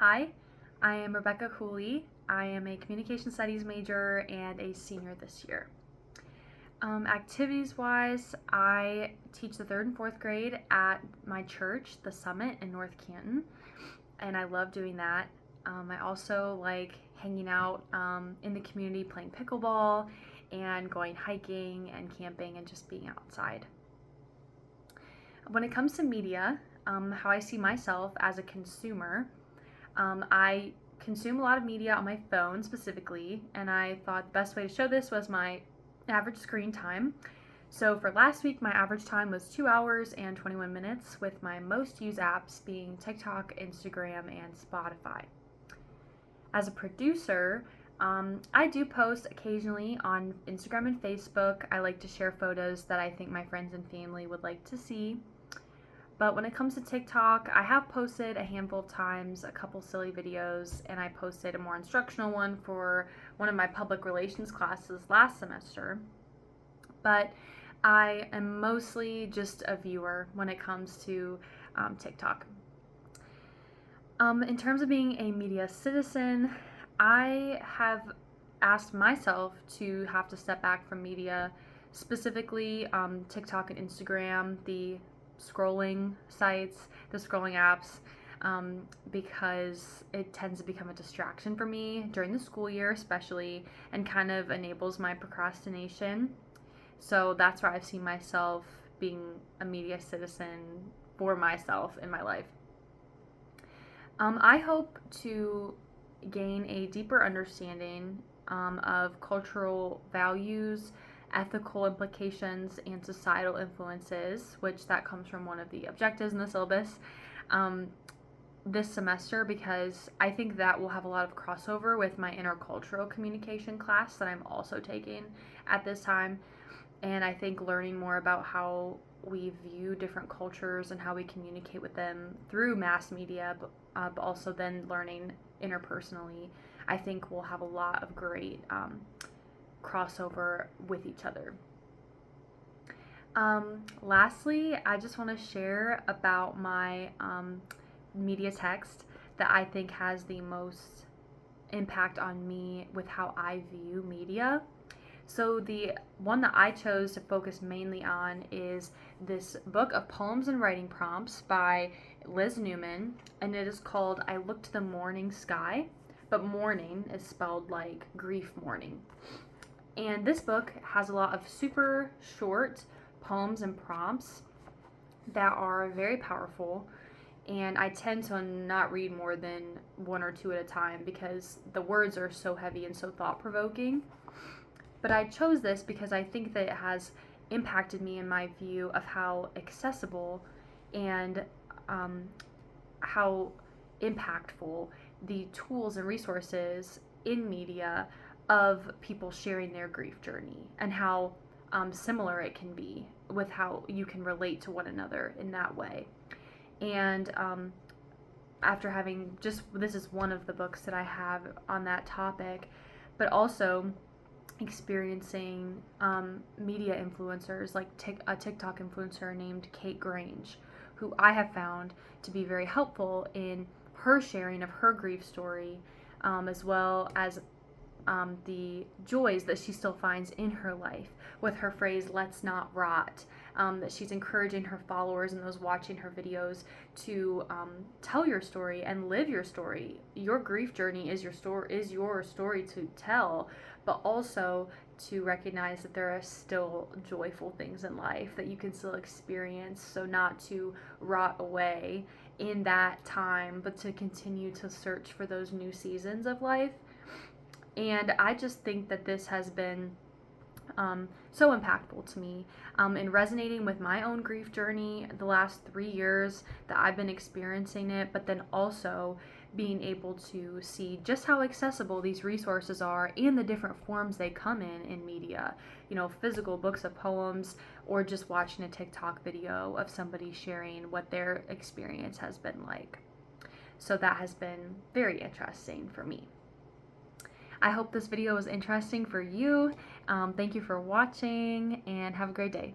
Hi, I am Rebecca Cooley. I am a communication studies major and a senior this year. Activities wise, I teach the 3rd and 4th grade at my church, The Summit in North Canton, and I love doing that. I also like hanging out in the community playing pickleball and going hiking and camping and just being outside. When it comes to media, how I see myself as a consumer, I consume a lot of media on my phone specifically, and I thought the best way to show this was my average screen time. So for last week, my average time was 2 hours and 21 minutes, with my most used apps being TikTok, Instagram, and Spotify. As a producer, I do post occasionally on Instagram and Facebook. I like to share photos that I think my friends and family would like to see. But when it comes to TikTok, I have posted a handful of times, a couple silly videos, and I posted a more instructional one for one of my public relations classes last semester. But I am mostly just a viewer when it comes to TikTok. In terms of being a media citizen, I have asked myself to have to step back from media, specifically TikTok and Instagram, the scrolling sites, the scrolling apps, because it tends to become a distraction for me during the school year especially, and kind of enables my procrastination. So that's where I've seen myself being a media citizen for myself in my life. I hope to gain a deeper understanding of cultural values, ethical implications, and societal influences, which that comes from one of the objectives in the syllabus this semester, because I think that will have a lot of crossover with my intercultural communication class that I'm also taking at this time. And I think learning more about how we view different cultures and how we communicate with them through mass media, but also then learning interpersonally, I think we'll have a lot of great crossover with each other. Lastly, I just want to share about my media text that I think has the most impact on me with how I view media. So the one that I chose to focus mainly on is this book of poems and writing prompts by Liz Newman, and it is called I Look to the Morning Sky, but morning is spelled like grief mourning. And this book has a lot of super short poems and prompts that are very powerful, and I tend to not read more than one or two at a time because the words are so heavy and so thought-provoking. But I chose this because I think that it has impacted me in my view of how accessible and how impactful the tools and resources in media of people sharing their grief journey, and how similar it can be with how you can relate to one another in that way. And after having this is one of the books that I have on that topic, but also experiencing media influencers like a TikTok influencer named Kate Grange, who I have found to be very helpful in her sharing of her grief story, as well as the joys that she still finds in her life with her phrase, let's not rot, that she's encouraging her followers and those watching her videos to tell your story and live your story. Your grief journey is your story to tell, but also to recognize that there are still joyful things in life that you can still experience, so not to rot away in that time, but to continue to search for those new seasons of life. And I just think that this has been so impactful to me in resonating with my own grief journey the last 3 years that I've been experiencing it, but then also being able to see just how accessible these resources are and the different forms they come in media, physical books of poems, or just watching a TikTok video of somebody sharing what their experience has been like. So that has been very interesting for me. I hope this video was interesting for you. Thank you for watching, and have a great day.